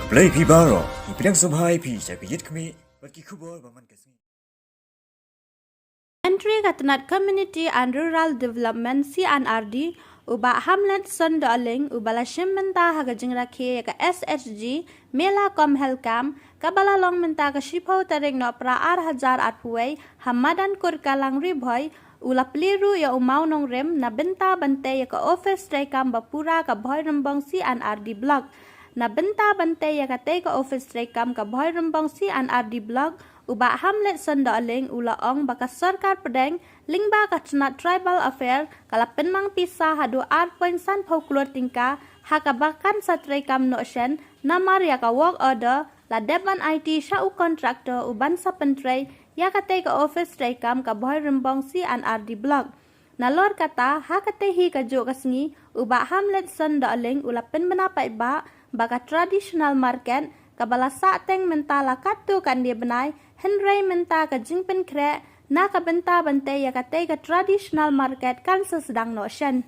Play Pibaro, Ipidang Subhai Pi, Shapiyit Kami, Bakikubo, Baman Kasi. Menteri Katanat Community and Rural Development CNRD uba Hamlet Sondoling ubala Shimmenta Hagajing Rake ka SHG Mela Kom Helkam kabala long menta ka Shipo Taring no pra 8,000 atpuway Hamadan Kurkalang Riboy ula pliru ya umaw nong rem na benta bante ya ka office tray kam bapura ka boy rembong CNRD blog na benta bante ya ka te ka office tray kam ka boy rembong CNRD blog uba Hamlet Sondoling ula ong baka sarkar pedeng lingba ka tribal affair kala penmang pisa hadu 8.1 folklore tingka hakabakan sa tray kam no shen na maria ka work order la deban IT siya u contractor uban sa pentray ya kate ka office tray kam ka boy rembong CNRD blog na lor kata hakatehi ka jo kasngi uba Hamlet Sondoling ula penbenapa iba baka traditional market kabala sa teng mentala katu kan dia benai henry menta ka jingpen kre na ka benta bante ya kate ka traditional market kan sesedang no shen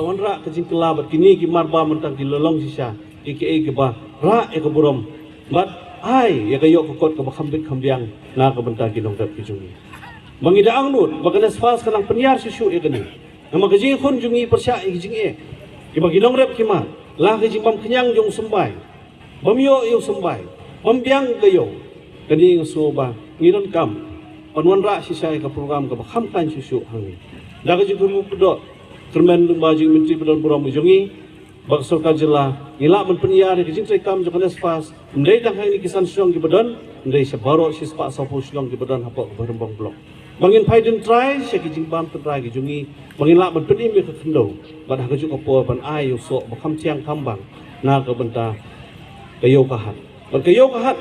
lawan rak kejing kelabat kini ki marba mentang ki lolong sisa ike ke ba ra e ke burom bat ai ya kayok kokot ke bakhambik khambiang na ke bentang ki nongkat ki jungi bangida angnut bakana sfas kanang penyiar susu e gani nama kejing khun jungi persya e kejing e ki bagi nongrep ki ma la kejing pam kenyang jong sembai bamyo yo sembai pambiang gayo kani ngosoba ngiron kam panwan ra sisa e ke program ke bakham kan susu hangi daga jiguru pedok Kermen Baju Menteri Perdana Buram Ujungi bak Sarkar Jela ngilak menpeniar ke jing trekam jokan espas ndai tang hang ni kisan siong ki badan ndai sebaro sis pak sapu siong ki badan hapok berembang blok bangin paiden try se ki jing bam try ki jungi bangin lak menpeni me ke kendo bad ha juk opo ban ai usok bakam tiang kambang na ke benta kayo kahat bad kayo kahat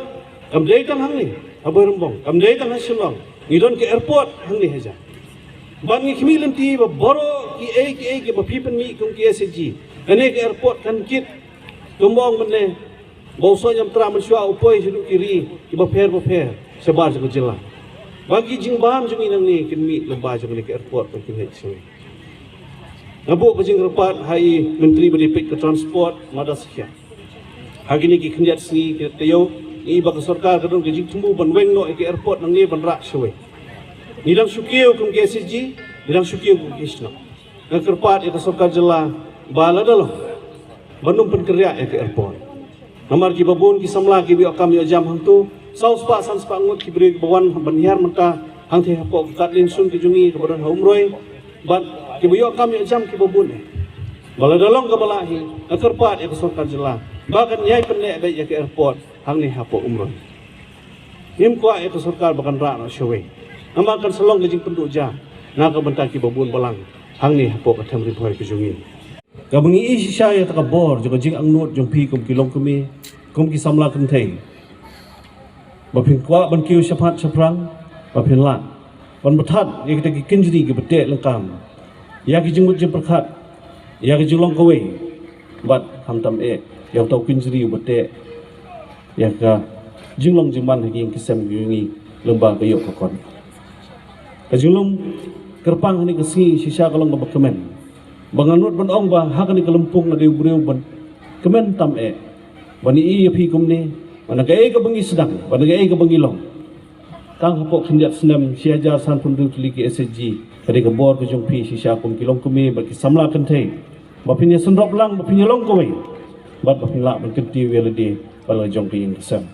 kam ndai tang hang ni aberembang kam ndai tang siong ngidon ke airport hang ni heja ban ngi khmilim ti ba boro ki ki ba pipen mi kum ki SG ane ke airport kan kit tumbong mene boso nyam tra man shwa upoi sidu kiri ki ba pher sebar jeng jela bagi jing bam jeng inang ni kin mi lemba jeng ni ke airport kan kin hej ngabo ke jing repat hai menteri berdipik ke transport madas khia hagi ni ki khnjat sni ke tayo i ba ke sarkar kadong ke jing tumbu ban weng no ke airport nang ni ban rak shwe Nilang sukiyo kung KSG, nilang sukiyo kung Kisno. Nagkarpat ito sa Kajala, bala dalo. Banung penkerja ke airport. Namar kibabun kisamla kibi akam yo jam hantu. Saus pa sans pa ngut kibri bawan banhar menta hang the hapo kat lin sun ki jungi ke badan umroi bat ki boyo kam ya jam ki bobun bala dalong ka balahi akerpat ya sorkar jela bahkan nyai pendek baik ya ke airport hang ni hapo umroi him kwa ya ke sorkar bahkan ra showe amakan selong gajing penduk ja na ka bentak ki bobun balang hang ni hapo ka thamri phoi ki jungi ka bengi isi saya ta ka bor jo jing ang not jong pi kum ki long kumi kum ki samla kan thei ba phin kwa ban kiu shapat shaprang ba phin lat ban bathat ye kita ki kinjri ki bete lengkam ya ki jingmut jim perkhat ya ki jilong kowe bat ham tam e yang tau kinjri bete ya ka jinglong jingman ki ki sem yungi lemba ka yok ka kon ka jinglong kerpang ni kesi sisa kalong ba kemen banganut ban ong ba hak ni kelempung na diu breu ban kemen tam e bani i phi kum ni mana ka e ka bangi sedang mana ka e ka bangi long kang hapok khindiat senam siaja san pun du tuli ki SSG kade ka bor ka jong phi sisa kum kilong kumi ba ki samla kan thei ba phin ya sendrop lang ba phin long ko wei ba phin la ban kenti wele de ba la jong ki ing sam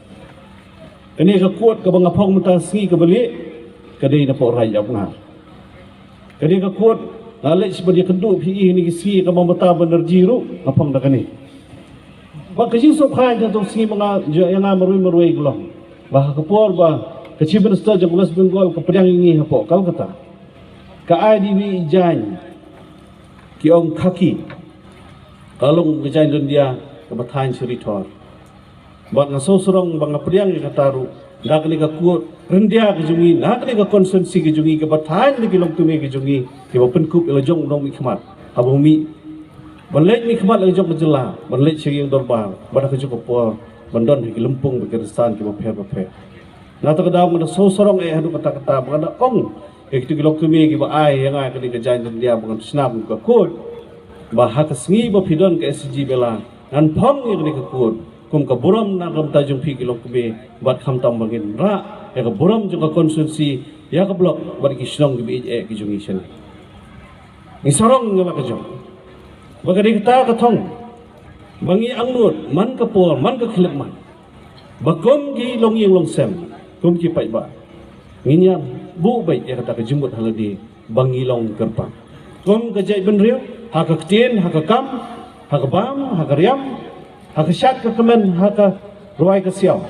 kani ka kuat ka bang apong mata singi ka bali kade na po rai ap ngar kade ka kuat lalai sebagai kenduk PE ni kisi ka mamata benerji ru apang dah kani ba kasi so khai ja tong singi mga yang marui glong ba ka por ba kecil Minister Jam West Bengal ke pedang ini hapo kau kata ka IDB jan ki ong kaki kalung kejain dia ke batain seritor ba ngaso sorong bang pedang ni kataru dak ni ka kuat rendia ke jungi nak ni ka konsensi ke jungi ke batain ni kilong tumi ke jungi ki ba penkup ila jong dong mi khmat abong mi banlek mi khmat la jong jela banlek sing dorbar ba ka jong por bandon ki lempung be keresan ki ba phe nata kadang mana sorong hadu kata-kata bangada ong itu kilok tumi ki ba ai yang ai kali kejain dia bangan snap ka kod ba hak sengi ba pidon ke SG bela nan phong ni ka kod kum ka buram na kam tajung pi kilok tumi bat kham tam bangin ra ya ka buram juga konsensi ya ka blok ba ki snong ki ki jungi sen ni sorong ngala ka jong ba ka dikta ka thong bangi angnut man ka por man ka khilek man ba kom ki long yeng long sem kum ki pai ba nginya bu bai ya kata kejumut haladi bangilong kerpang kum ka jai benriu ha ka ktien ha ka kam ha ka bam ha ka riam ha ka shat ka kemen ha ka ruai ka siaw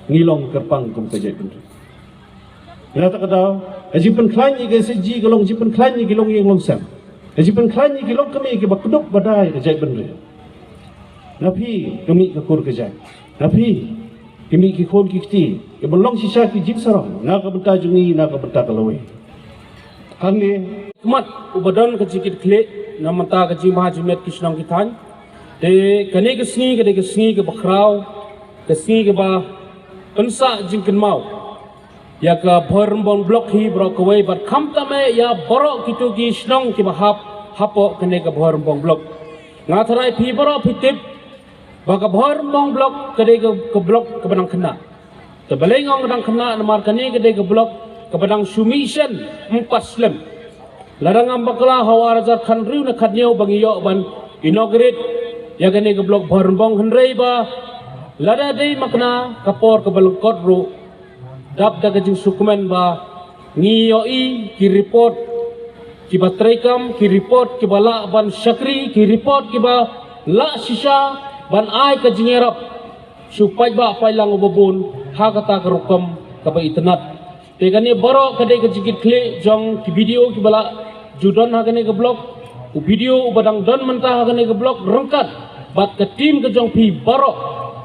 ngilong kerpang kum ka jai benriu ila ta kada ajipen klan ni ke seji golong jipen klan ni gilong yeng long sam ajipen klan ni gilong kami ke bakduk badai ka jai benriu napi kami ka kur ka jai napi kami ki khon ki kti ke belong sisa ki jik sarong na ka benta jungi na ka benta kalawe hangi kemat ubadan ka jikit kle na mata ka jima jumet kisnong ki than de kane ke singi ke bakrau ke singi ke ba pensa jingken mau ya ka bharmbon blok hi bro ka wei bat kham tame ya borok kitu ki snong ki bahap hapo kane ka bharmbon blok ngatharai phi borok phitip baka bharmbon blok kade ke blok ke benang kena tebalengong benang kena namar kani kade ke blok ke benang sumission 4 slem larang ambakla hawarajar khanriu na khadnyau bangiyo ban inaugurate ya kani ke blok bharmbon henrei ba lada dei makna kapor ke balengkot ru dap daga jing sukumen ba ngiyoi ki report ki batrekam ki report ki bala ban syakri ki report ki ba la sisa ban ai ka jingerap supaya ba pailang ubabun ha kata kerukam ka ba internet te gani baro ka de ka jigit kle jong ki video ki bala judon ha gani ka blog u video badang don mentah ha gani ka blog rengkat bat ka tim ka jong pi baro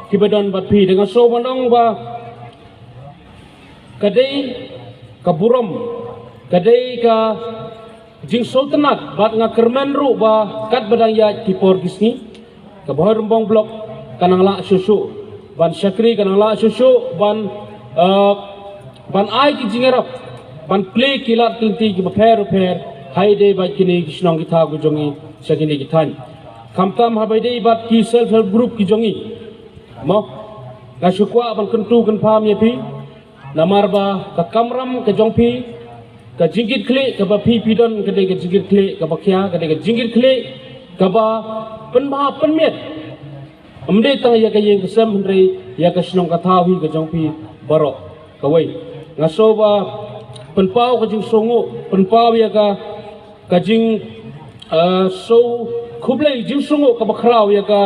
ki badon bat pi dengan so bandong ba kadai ka buram kadai ka jing sultanat bat nga kermen ru ba kat badang ya ki por kisni ka bharmbong blok kanang la susu ban syakri kanang la susu ban ai ki jingerap ban play kilat tinti ki pher haide ba kini kisnong kita gu jongi sakini kitan kamtam habaide bat ki self help group ki jongi mo ka syukwa ban kentu kan pam ye pi namar ba ka kamram ka jongpi ka jingit kle ka ba pi pidon ka de ka jingit kle ka ba kya ka de ka jingit kle ka ba penma penmet amde tang ya ka yeng kesam hendrei ya ka snong ka thawi ka jongpi baro ka wei ngaso ba penpau kajing songo penpau ya ka kajing so kublai jing songo ka bakrau ya ka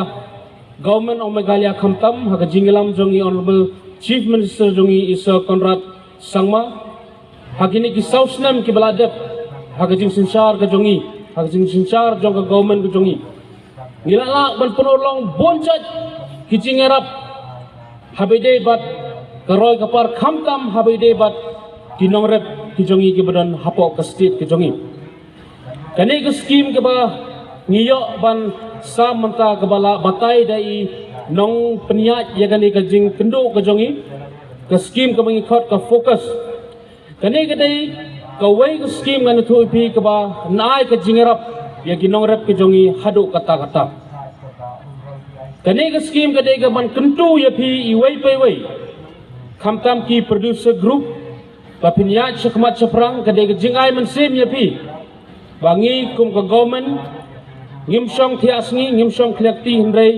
government of Meghalaya Khamtam ha kajing ilam jongi honorable chief minister jongi Isa Conrad Sangma hakini ki sausnam ki baladep ha kajing sinsar ka jongi ha kajing sinsar jong ka government ka jongi ngilala ban penolong bonchat kicing erap habide bat karoy kapar Khamtam habide bat kinongrep kijongi ke badan hapok ke state kijongi kani ke skim ke ba ngiyo ban sa menta ke bala batai dai nong peniat ya kani ke jing kendo kijongi ke skim ke mengikut ke fokus kani ke dai ke wei ke skim kan tu pi ke ba nai ke jingerap ya kinongrep kijongi hadu kata-kata kani ke skim ke dai ke ban kentu ya pi iwei pe wei Khamtam ki producer group Bapiniat sekemat seperang kadai kejingai mensim ya pi bangi kum ke government ngimsong tiasngi ngimsong kliakti hindai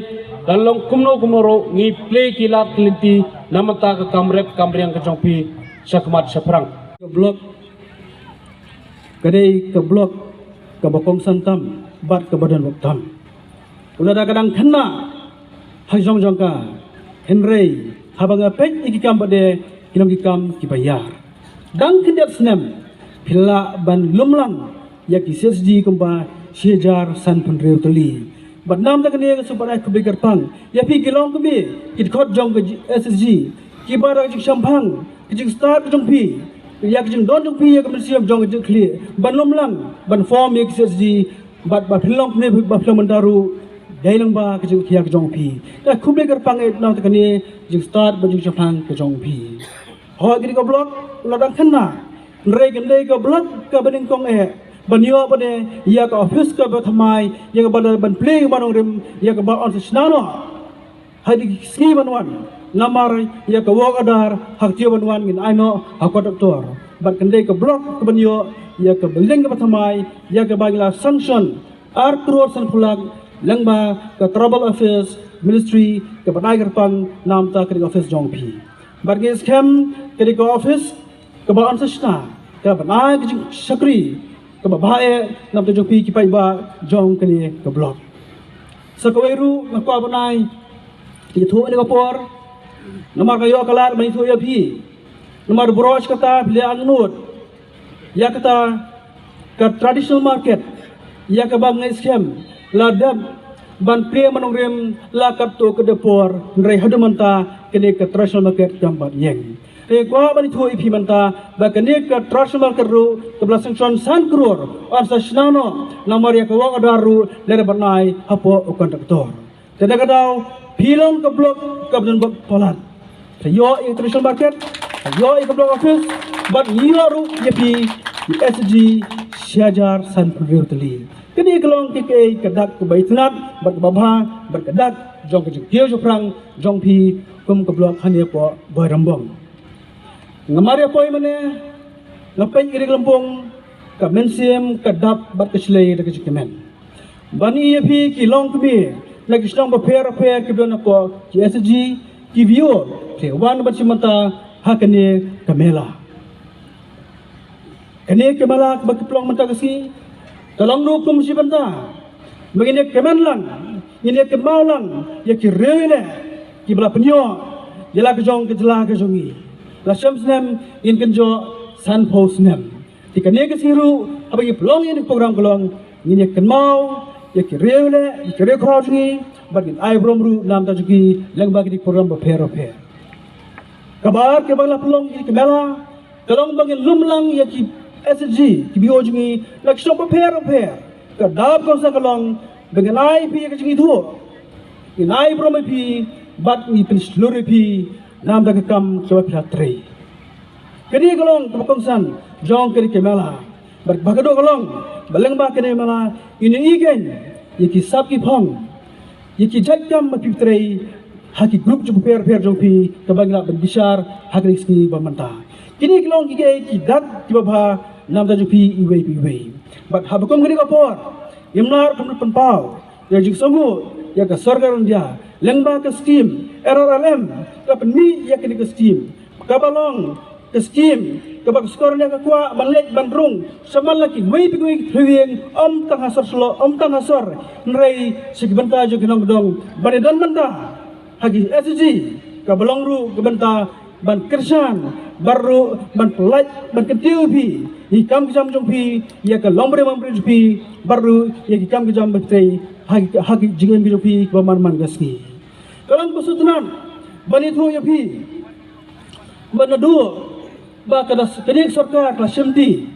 dalong kumno ngi play kilat kelinti namata ke kamrep kamriang kejong pi sekemat seperang ke blok kadai ke blok ke bakong santam bat ke badan waktam udah ada kadang kena hajong jongka hindai habang apek ikikam bade kinong ikam kibayar dan tidak senam pila ban lumlang ya ki SSG kumpa siejar san penreu teli badnam tak ne supaya kebegar pang ya pi kilong kebi kit khot jong ke SSG ki bara jing sampang jing start jong pi ya jing don jong pi ya kemersiam jong jing kli ban lumlang ban form ya ki SSG bat pilong ne ba pilong mendaru dailang ba ke jing kiak jong pi ta kebegar pang nam tak ne jing start ba jing sampang ke jong pi ho gini ko blok ladang kena rei gendai ko blok ka bening kong banyo bane ya ka office ka bathamai ya ka ban play banong rim ya ka ba on snano hadi ski banwan namar ya ka walk adar hak tio banwan ngin aino hakot doktor ban gendai ko blok ka banyo ya ka beling ka bathamai ya ka bagila sanction ar crore san pulag langba ka trouble affairs ministry ka banai pang nam ta ka office jong pi barge scam kedi ko office ke ba ansasna ke ba na ke sakri ke ba bae nam to jopi ki pai ba jong kani ke blok sakweru na ko banai ki thu ni ko por namar kayo kalar mai thu ya pi namar broch kata bile angnut ya kata ke traditional market ya ke ba ngai scam ladam ban pre manong rem la kap to ke depor rei hadamanta kene ke traditional market gambat yeng re kwa bani thoi phi manta ba kene ke traditional market ru ke belasang son san crore ar sa snano namar ya ke wa adaru lere banai hapo kontraktor teda kadau pilong ke blok ke ben polan yo in traditional market yo in ke blok office but yo ru yepi SG syajar san priority kini kelong kike kedak ke baitnat berbabha berkedak jong ke jeu joprang jong pi kum ke blok hanya po boy rambong ngamari poi mane ngapai iri lempong ka mensim kedap bat keslei de kemen bani yepi kilong kebi lagi sedang berper ke dona ko SG ki view ke wan bat simata hakane kamela kene kemala bak plong menta kasi Dalam hukum si benda, begini kemenlang, ini kemaulang, ya kirele, kibla penyo, jela kejong kejela kejongi, lasam senem in kenjo san pos senem. Jika ni kesiru, apa yang pelong ini program kelong, ini kemau, ya kirele, ya kirele kejongi, bagi ay bromru nam tajuki, leng bagi di program berper. Kabar kebala pelong ini kemela, kelong bagi lumlang ya ki SG ki biojungi lak shop pair ka dab ko sa kalong dengan ai pi ka jingi thuo in ai brom pi bat ni pin sluri pi nam da kam so pila 3 kedi kalong ko san jong kedi kemala bar bagado kalong baleng ba kene mala in igen yiki sap ki phong yiki jakam ma pi 3 haki group ju pair jong pi ka bagla bishar hakri ski ba manta kini kalong ki dak ki ba nam da jupi iwei but habakom gani kapor imnar pun penpau ya jing somu ya ka sargar dia lengba ka scheme RRLM ka penmi ya kini ka scheme ka balong ke skim ke bak skornya ke kuat balik bandrung sama lagi wei pigui hrieng tang hasar slo tang hasar nrai sigibanta jo kinong dong banedan manta hagi SG ke belongru ke benta ban kersan baru ban pelaj ban ketiu pi hikam kejam jompi ya ke lombre mambre pi baru ya hikam kejam betai hagi jingan pi baman man gaski kalang pesutunan banitho ya pi banadu ba kadas kedik sarkar kelas semti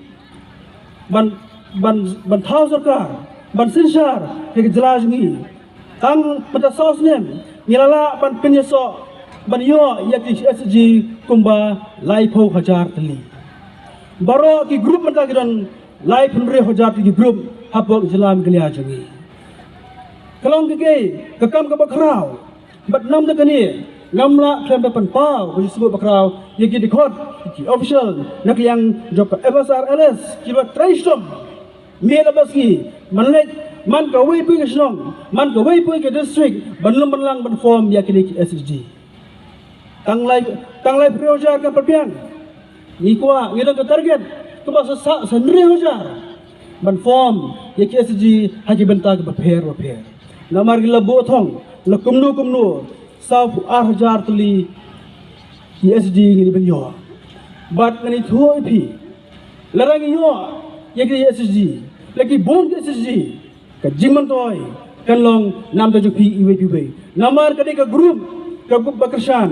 ban thau sarkar ban sinsar ke jelas ni tang pada sos nem ngilala pan penyeso ban yo yakti SG kumba laipo hajar tali baro ki grup menta kidan laip hundre hajar ki grup habok islam kelia jangi kalong ke kakam ka bakrau bat nam da kani ngamla klem pan pau ko sebut bakrau yaki dikot ki official nak yang jok FSRLS ki ba traishom mela baski manlet man ka wei pu ke snong man ka wei pu ke district banlum banlang ban form yakini SG tanglai prioritas ka perpian ni kwa ngidang ka target ko ba sa sendiri hojar ban form yaki SG haji benta ka bapher namar gila bothong la kumnu sau 8000 tuli SG ngini ben yo bat ngani thoi phi larang yo yaki SG lagi bon SG ka jiman toy kan long nam ta jupi iwe namar ka ka group ka bakrsan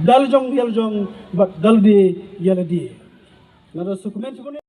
daljong bat daldi yaladi nada dokumen